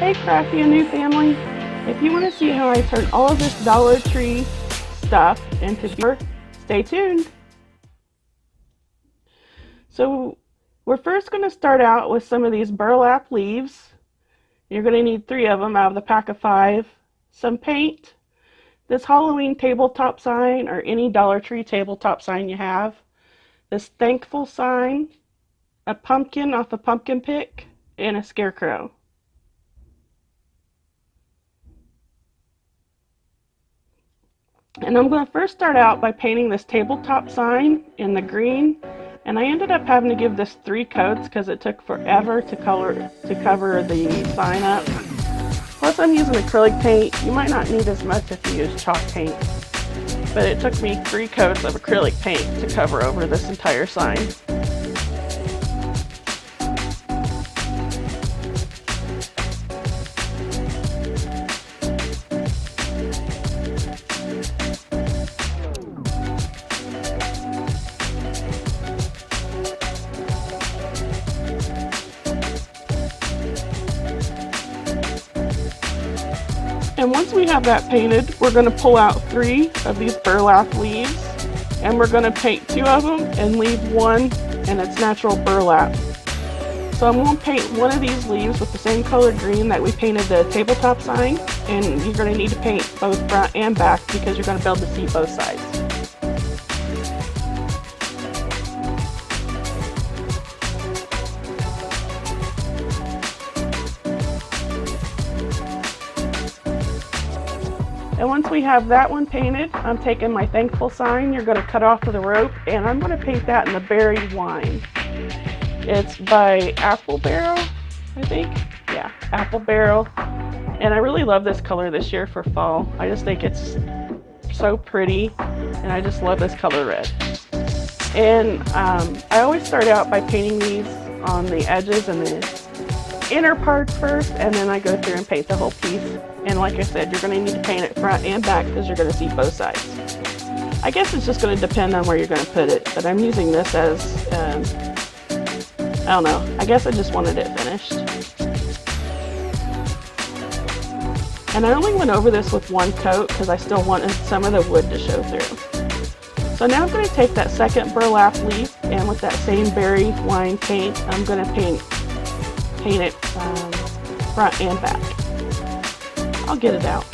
Hey Crafty and New family, if you want to see how I turn all of this Dollar Tree stuff into beer, stay tuned. So we're first going to start out with some of these burlap leaves. You're going to need 3 of them out of the pack of 5, some paint, this Halloween tabletop sign or any Dollar Tree tabletop sign you have, this thankful sign, a pumpkin off a pumpkin pick, and a scarecrow. And I'm going to first start out by painting this tabletop sign in the green, and I ended up having to give this 3 coats because it took forever to cover the sign up. Plus I'm using acrylic paint. You might not need as much if you use chalk paint, but it took me 3 coats of acrylic paint to cover over this entire sign. And once we have that painted, we're going to pull out 3 of these burlap leaves, and we're going to paint 2 of them and leave 1 in its natural burlap. So I'm going to paint one of these leaves with the same color green that we painted the tabletop sign, and you're going to need to paint both front and back because you're going to be able to see both sides. And once we have that one painted, I'm taking my thankful sign. You're going to cut off of the rope, and I'm going to paint that in the berry wine. It's by Apple Barrel, I think. Yeah, Apple Barrel. And I really love this color this year for fall. I just think it's so pretty, and I just love this color red. And I always start out by painting these on the edges and the inner parts first, and then I go through and paint the whole piece. And like I said, you're going to need to paint it front and back because you're going to see both sides. I guess it's just going to depend on where you're going to put it, but I'm using this as, I don't know, I guess I just wanted it finished. And I only went over this with 1 coat because I still wanted some of the wood to show through. So now I'm going to take that second burlap leaf, and with that same berry wine paint, I'm going to paint it front and back. I'll get it out.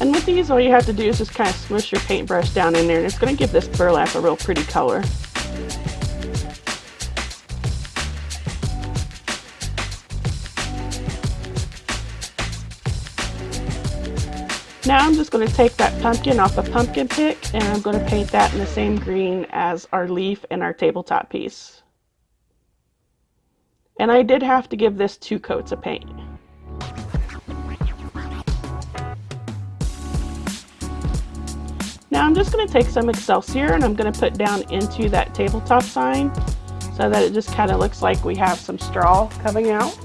And with these, all you have to do is just kind of smush your paintbrush down in there, and it's going to give this burlap a real pretty color. Now I'm just going to take that pumpkin off a pumpkin pick, and I'm going to paint that in the same green as our leaf and our tabletop piece. And I did have to give this 2 coats of paint. Now I'm just going to take some Excelsior, and I'm going to put down into that tabletop sign so that it just kind of looks like we have some straw coming out.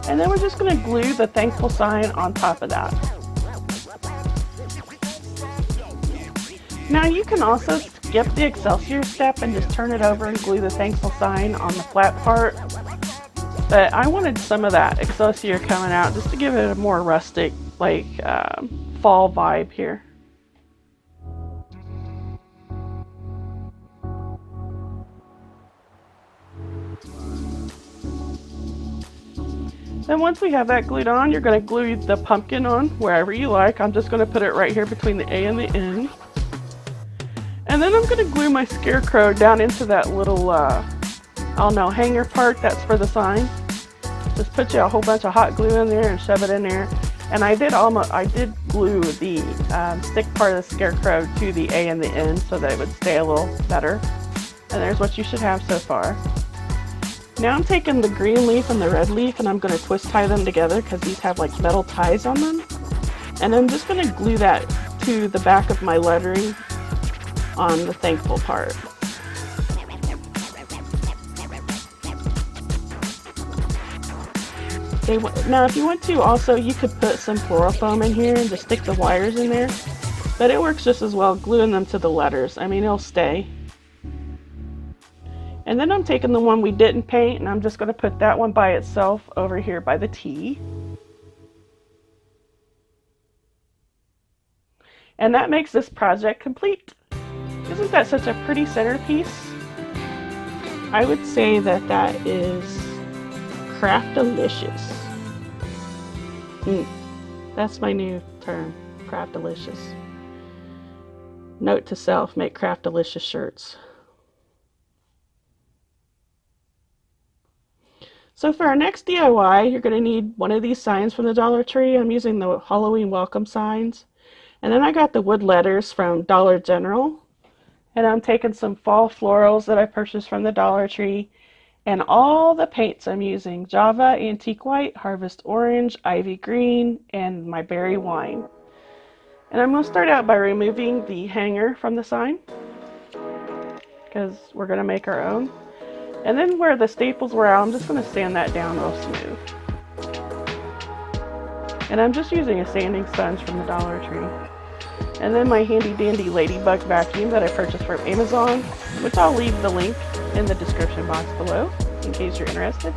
And then we're just going to glue the thankful sign on top of that. Now you can also skip the Excelsior step and just turn it over and glue the thankful sign on the flat part. But I wanted some of that Excelsior coming out just to give it a more rustic, like fall vibe here. Then once we have that glued on, you're going to glue the pumpkin on wherever you like. I'm just going to put it right here between the A and the N. And then I'm going to glue my scarecrow down into that little, I don't know, hanger part that's for the sign. Just put you a whole bunch of hot glue in there and shove it in there. And I did glue the stick part of the scarecrow to the A and the N so that it would stay a little better. And there's what you should have so far. Now I'm taking the green leaf and the red leaf, and I'm going to twist tie them together because these have like metal ties on them. And I'm just going to glue that to the back of my lettering on the thankful part. Now if you want to also, you could put some floral foam in here and just stick the wires in there, but it works just as well gluing them to the letters. I mean, it'll stay. And then I'm taking the one we didn't paint and I'm just going to put that one by itself over here by the T. And that makes this project complete. Isn't that such a pretty centerpiece? I would say that that is Craftalicious. That's my new term, Craftalicious. Note to self, make Craftalicious shirts. So for our next DIY, you're going to need one of these signs from the Dollar Tree. I'm using the Halloween welcome signs. And then I got the wood letters from Dollar General. And I'm taking some fall florals that I purchased from the Dollar Tree. And all the paints I'm using: Java, Antique White, Harvest Orange, Ivy Green, and my Berry Wine. And I'm going to start out by removing the hanger from the sign, because we're going to make our own. And then where the staples were out, I'm just going to sand that down real smooth. And I'm just using a sanding sponge from the Dollar Tree. And then my handy dandy Ladybug vacuum that I purchased from Amazon, which I'll leave the link in the description box below in case you're interested.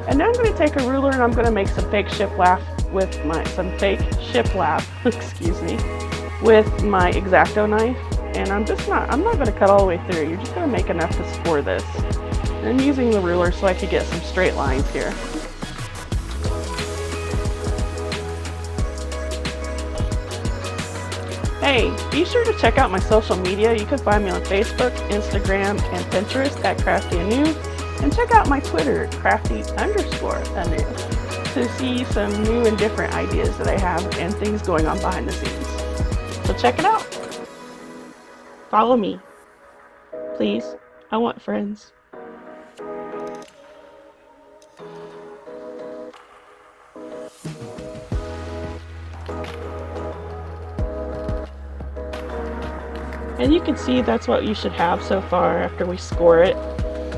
And now I'm going to take a ruler and I'm going to make some fake shiplap with excuse me, with my X-Acto knife. And I'm not going to cut all the way through. You're just going to make enough to score this. And I'm using the ruler so I could get some straight lines here. Hey, be sure to check out my social media. You can find me on Facebook, Instagram, and Pinterest at CraftyAnew. And check out my Twitter, Crafty_Anew, to see some new and different ideas that I have and things going on behind the scenes. So check it out. Follow me. Please. I want friends. And you can see that's what you should have so far after we score it.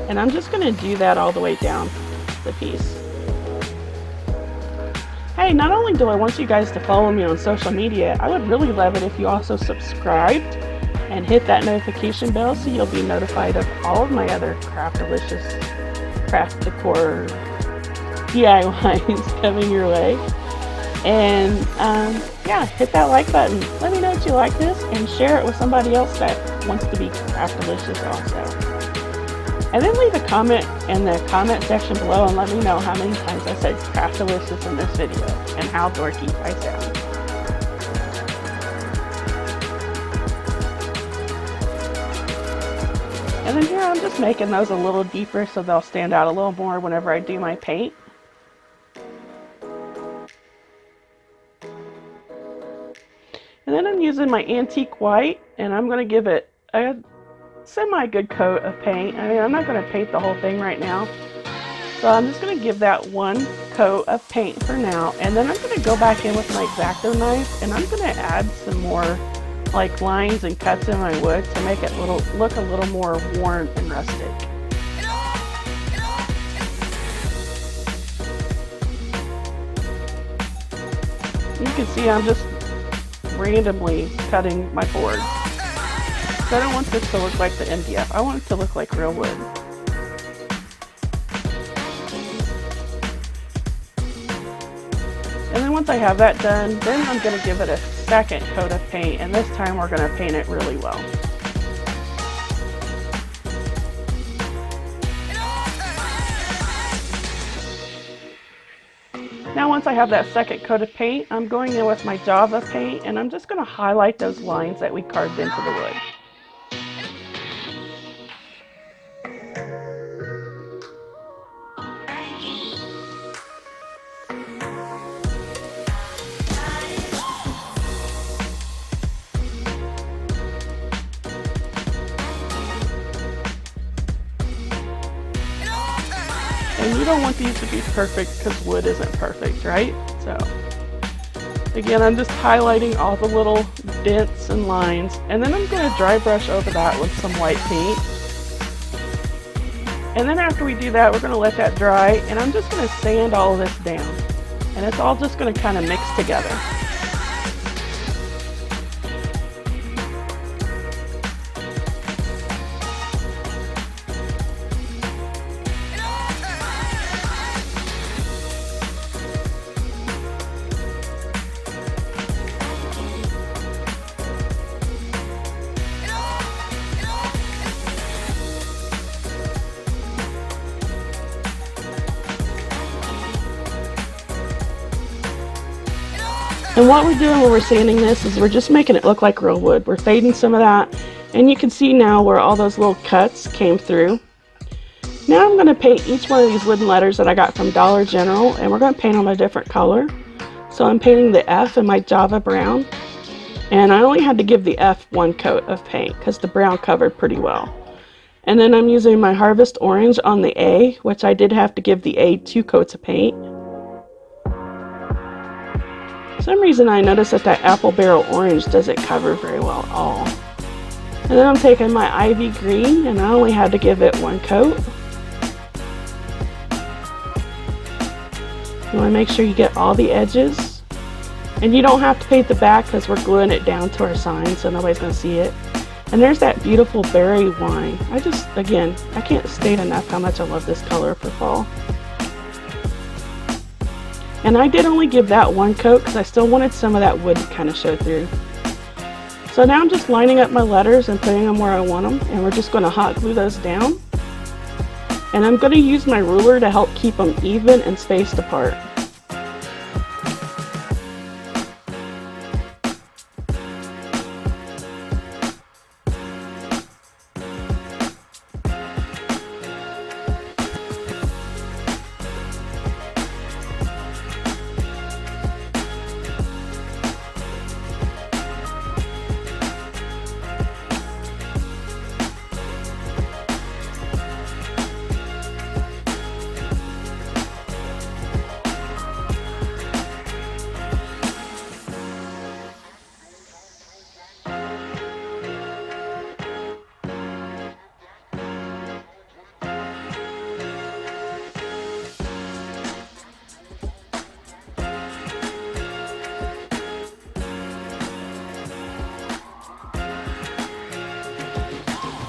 And I'm just going to do that all the way down the piece. Hey, not only do I want you guys to follow me on social media, I would really love it if you also subscribed and hit that notification bell so you'll be notified of all of my other Craftalicious craft decor DIYs coming your way. And yeah, hit that like button. Let me know what you like this and share it with somebody else that wants to be Craftalicious also. And then leave a comment in the comment section below and let me know how many times I said Craftalicious in this video and how dorky I sound. And then here I'm just making those a little deeper so they'll stand out a little more whenever I do my paint. And then I'm using my Antique White and I'm going to give it a semi-good coat of paint. I mean, I'm not going to paint the whole thing right now. So I'm just going to give that one coat of paint for now. And then I'm going to go back in with my X-Acto knife and I'm going to add some more like lines and cuts in my wood to make it look a little more worn and rustic. You can see I'm just randomly cutting my board. So I don't want this to look like the MDF. I want it to look like real wood. And then once I have that done, then I'm going to give it a second coat of paint, and this time we're going to paint it really well. Now once I have that second coat of paint, I'm going in with my Java paint and I'm just going to highlight those lines that we carved into the wood. And you don't want these to be perfect because wood isn't perfect, right? So, again, I'm just highlighting all the little dents and lines. And then I'm going to dry brush over that with some white paint. And then after we do that, we're going to let that dry, and I'm just going to sand all of this down. And it's all just going to kind of mix together. And what we're doing when we're sanding this is we're just making it look like real wood. We're fading some of that, and you can see now where all those little cuts came through. Now I'm going to paint each one of these wooden letters that I got from Dollar General, and we're going to paint them a different color. So I'm painting the F in my Java brown, and I only had to give the F one coat of paint because the brown covered pretty well. And then I'm using my Harvest Orange on the A, which I did have to give the A 2 coats of paint. For some reason I noticed that that apple barrel orange doesn't cover very well at all. And then I'm taking my ivy green, and I only had to give it one coat. You want to make sure you get all the edges. And you don't have to paint the back because we're gluing it down to our sign so nobody's going to see it. And there's that beautiful berry wine. Again, I can't state enough how much I love this color for fall. And I did only give that one coat because I still wanted some of that wood to kind of show through. So now I'm just lining up my letters and putting them where I want them, and we're just going to hot glue those down. And I'm going to use my ruler to help keep them even and spaced apart.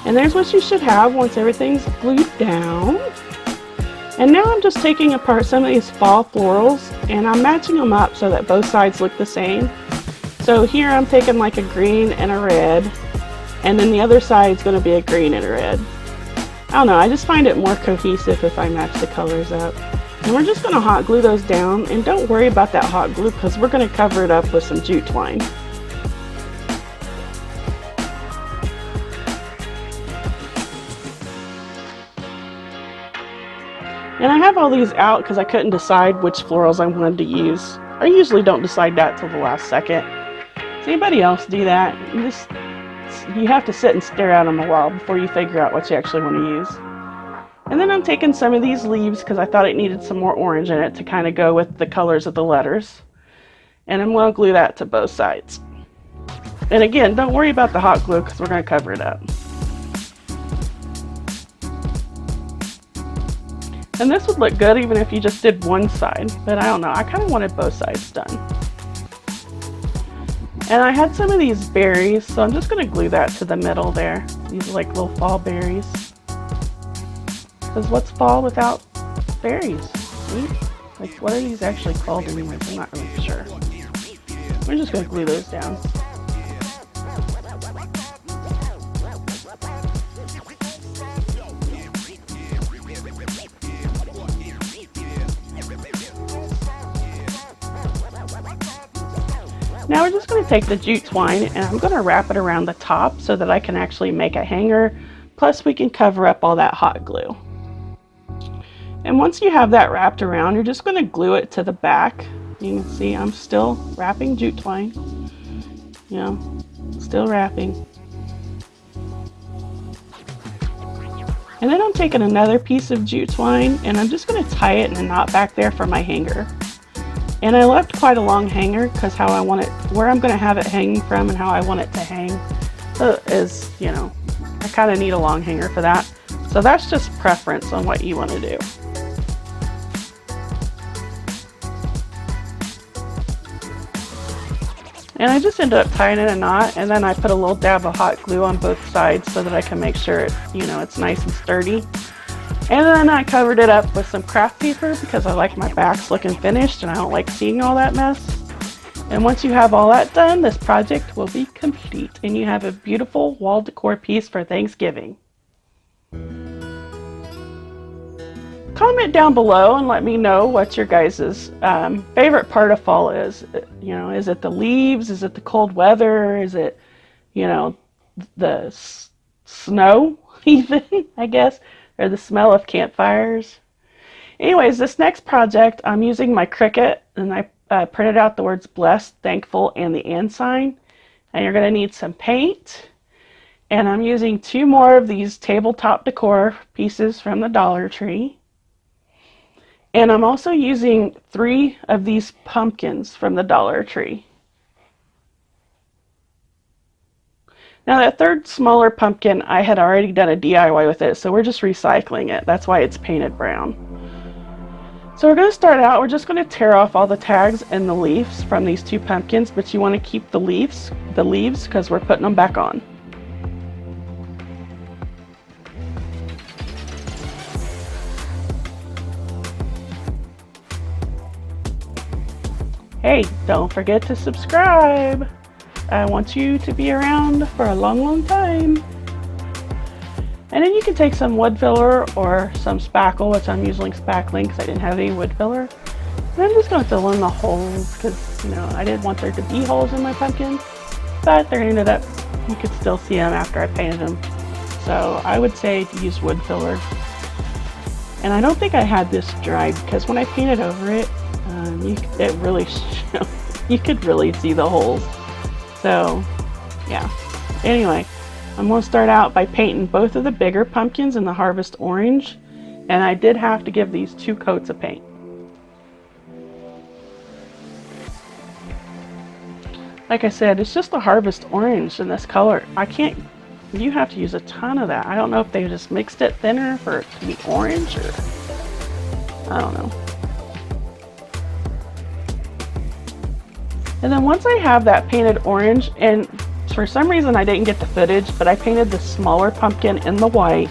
And there's what you should have once everything's glued down. And now I'm just taking apart some of these fall florals, and I'm matching them up so that both sides look the same. So here I'm taking like a green and a red, and then the other side's going to be a green and a red. I don't know, I just find it more cohesive if I match the colors up. And we're just going to hot glue those down, and don't worry about that hot glue because we're going to cover it up with some jute twine. And I have all these out because I couldn't decide which florals I wanted to use. I usually don't decide that till the last second. Does anybody else do that? You have to sit and stare at them a while before you figure out what you actually want to use. And then I'm taking some of these leaves because I thought it needed some more orange in it to kind of go with the colors of the letters. And I'm going to glue that to both sides. And again, don't worry about the hot glue because we're going to cover it up. And this would look good even if you just did one side, but I don't know, I kind of wanted both sides done. And I had some of these berries, so I'm just going to glue that to the middle there. These are like little fall berries. Because what's fall without berries? Like, what are these actually called anyways? I'm not really sure. We're just going to glue those down. Now we're just going to take the jute twine and I'm going to wrap it around the top so that I can actually make a hanger, plus we can cover up all that hot glue. And once you have that wrapped around, you're just going to glue it to the back. You can see I'm still wrapping jute twine, still wrapping. And then I'm taking another piece of jute twine and I'm just going to tie it in a knot back there for my hanger. And I left quite a long hanger because how I want it, where I'm going to have it hanging from and how I want it to hang is, I kind of need a long hanger for that. So that's just preference on what you want to do. And I just ended up tying in a knot, and then I put a little dab of hot glue on both sides so that I can make sure it, you know, it's nice and sturdy. And then I covered it up with some craft paper because I like my backs looking finished and I don't like seeing all that mess. And once you have all that done, this project will be complete and you have a beautiful wall decor piece for Thanksgiving. Comment down below and let me know what your guys' favorite part of fall is. You know, is it the leaves? Is it the cold weather? Is it, you know, the snow even, I guess, or the smell of campfires? Anyways, this next project, I'm using my Cricut, and I printed out the words blessed, thankful, and the and sign. And you're going to need some paint. And I'm using 2 more of these tabletop decor pieces from the Dollar Tree. And I'm also using 3 of these pumpkins from the Dollar Tree. Now that third smaller pumpkin, I had already done a DIY with it, so we're just recycling it. That's why it's painted brown. So we're going to start out, we're just going to tear off all the tags and the leaves from these 2 pumpkins, but you want to keep the leaves because we're putting them back on. Hey, don't forget to subscribe. I want you to be around for a long, long time. And then you can take some wood filler or some spackle, which I'm using spackling because I didn't have any wood filler. And I'm just going to fill in the holes because, you know, I didn't want there to be holes in my pumpkins, but they ended up, you could still see them after I painted them. So I would say to use wood filler. And I don't think I had this dried because when I painted over it, you could really see the holes. So yeah, anyway, I'm going to start out by painting both of the bigger pumpkins in the harvest orange, and I did have to give these 2 coats of paint. Like I said, it's just the harvest orange in this color. You have to use a ton of that. I don't know if they just mixed it thinner for it to be orange, or I don't know. And then once I have that painted orange, and for some reason I didn't get the footage, but I painted the smaller pumpkin in the white,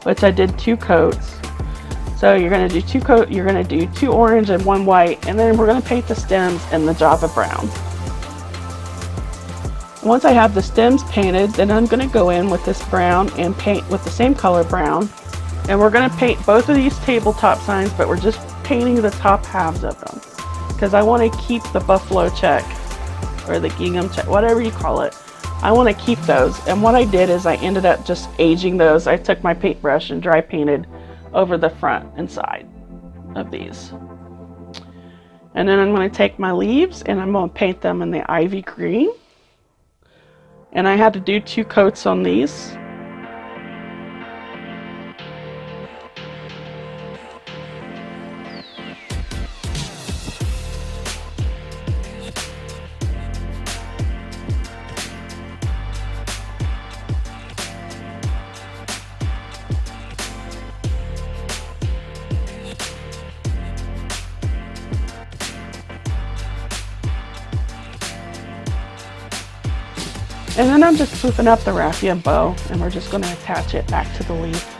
which I did 2 coats. So you're going to do you're going to do 2 orange and 1 white, and then we're going to paint the stems in the Java brown. And once I have the stems painted, then I'm going to go in with this brown and paint with the same color brown. And we're going to paint both of these tabletop signs, but we're just painting the top halves of them, because I want to keep the buffalo check or the gingham check, whatever you call it. I want to keep those. And what I did is I ended up just aging those. I took my paintbrush and dry painted over the front and side of these. And then I'm going to take my leaves and I'm going to paint them in the ivy green. And I had to do 2 coats on these. And then I'm just poofing up the raffia bow, and we're just going to attach it back to the leaf.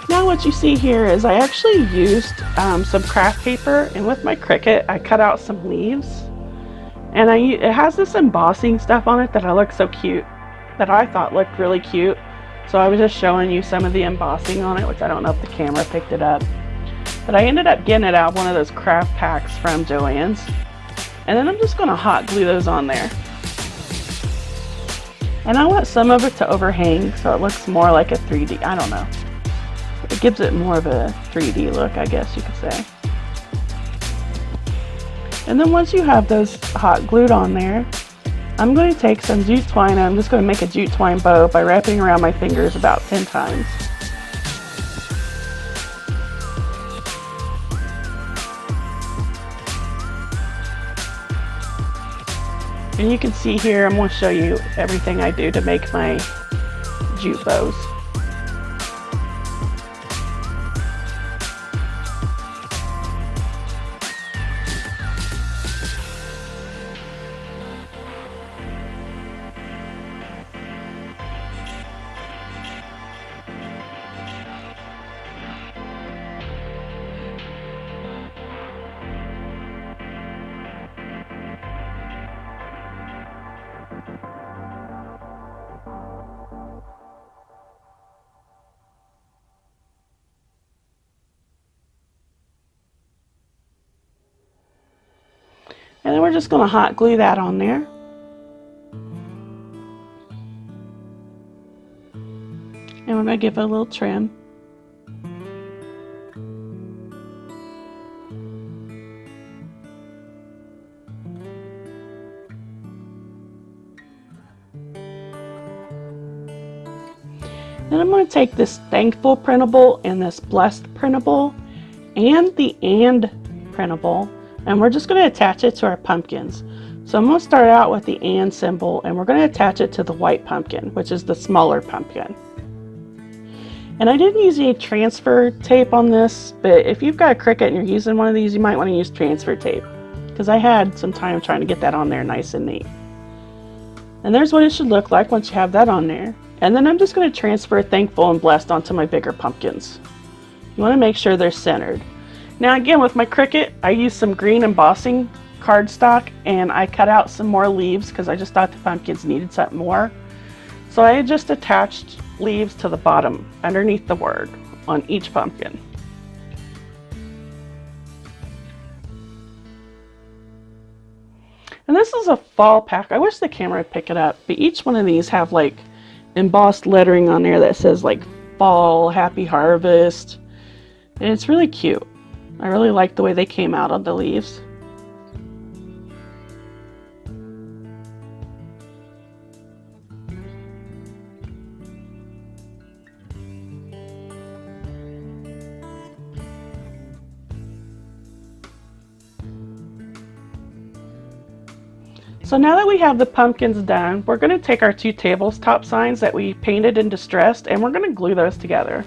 Now what you see here is I actually used some craft paper, and with my Cricut I cut out some leaves, and it has this embossing stuff on it that I thought looked really cute. So I was just showing you some of the embossing on it, which I don't know if the camera picked it up, but I ended up getting it out of one of those craft packs from Joann's, and then I'm just going to hot glue those on there. And I want some of it to overhang so it looks more like a 3D, I don't know. It gives it more of a 3D look, I guess you could say. And then once you have those hot glued on there, I'm going to take some jute twine and I'm just going to make a jute twine bow by wrapping around my fingers about 10 times. And you can see here, I'm going to show you everything I do to make my jute bows. And then we're just going to hot glue that on there. And we're going to give it a little trim. Then I'm going to take this Thankful printable and this Blessed printable and the And printable, and we're just going to attach it to our pumpkins. So I'm going to start out with the and symbol, and we're going to attach it to the white pumpkin, which is the smaller pumpkin. And I didn't use any transfer tape on this, but if you've got a Cricut and you're using one of these, you might want to use transfer tape, because I had some time trying to get that on there nice and neat. And there's what it should look like once you have that on there. And then I'm just going to transfer Thankful and Blessed onto my bigger pumpkins. You want to make sure they're centered. Now again, with my Cricut, I used some green embossing cardstock, and I cut out some more leaves because I just thought the pumpkins needed something more. So I just attached leaves to the bottom underneath the word on each pumpkin. And this is a fall pack. I wish the camera would pick it up, but each one of these have like embossed lettering on there that says like fall, happy harvest, and it's really cute. I really like the way they came out on the leaves. So now that we have the pumpkins done, we're going to take our two tabletop signs that we painted and distressed, and we're going to glue those together.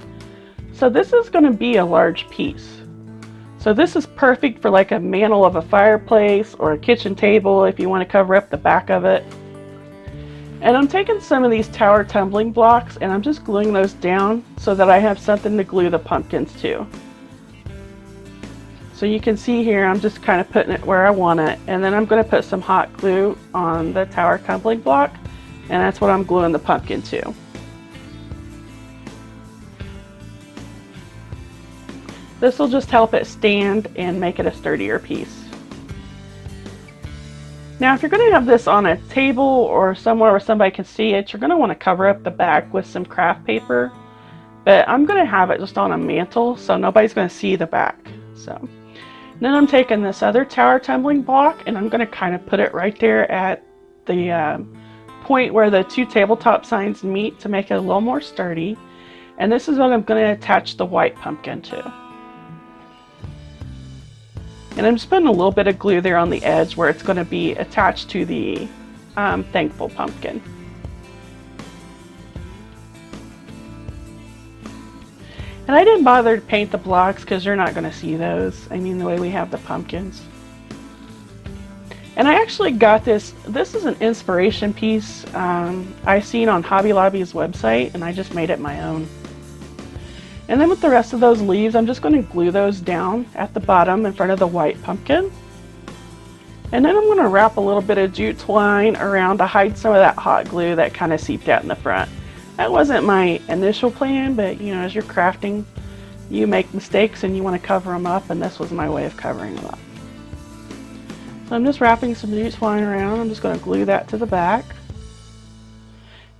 So this is going to be a large piece. So this is perfect for like a mantle of a fireplace or a kitchen table if you want to cover up the back of it. And I'm taking some of these tower tumbling blocks and I'm just gluing those down so that I have something to glue the pumpkins to. So you can see here I'm just kind of putting it where I want it, and then I'm going to put some hot glue on the tower tumbling block, and that's what I'm gluing the pumpkin to. This will just help it stand and make it a sturdier piece. Now if you're going to have this on a table or somewhere where somebody can see it, you're going to want to cover up the back with some craft paper. But I'm going to have it just on a mantle so nobody's going to see the back. So then I'm taking this other tower tumbling block and I'm going to kind of put it right there at the point where the two tabletop signs meet to make it a little more sturdy. And this is what I'm going to attach the white pumpkin to. And I'm just putting a little bit of glue there on the edge where it's going to be attached to the Thankful pumpkin. And I didn't bother to paint the blocks because you're not going to see those. I mean, the way we have the pumpkins. And I actually got this. This is an inspiration piece I seen on Hobby Lobby's website, and I just made it my own. And then with the rest of those leaves, I'm just going to glue those down at the bottom in front of the white pumpkin. And then I'm going to wrap a little bit of jute twine around to hide some of that hot glue that kind of seeped out in the front. That wasn't my initial plan, but you know, as you're crafting, you make mistakes and you want to cover them up, and this was my way of covering them up. So I'm just wrapping some jute twine around. I'm just going to glue that to the back.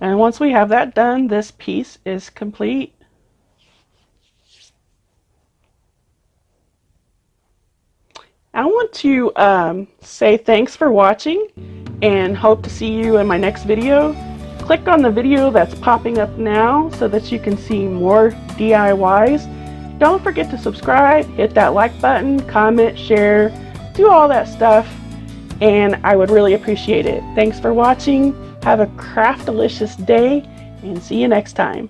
And once we have that done, this piece is complete. I want to say thanks for watching and hope to see you in my next video. Click on the video that's popping up now so that you can see more DIYs. Don't forget to subscribe, hit that like button, comment, share, do all that stuff, and I would really appreciate it. Thanks for watching. Have a craft-delicious day, and see you next time.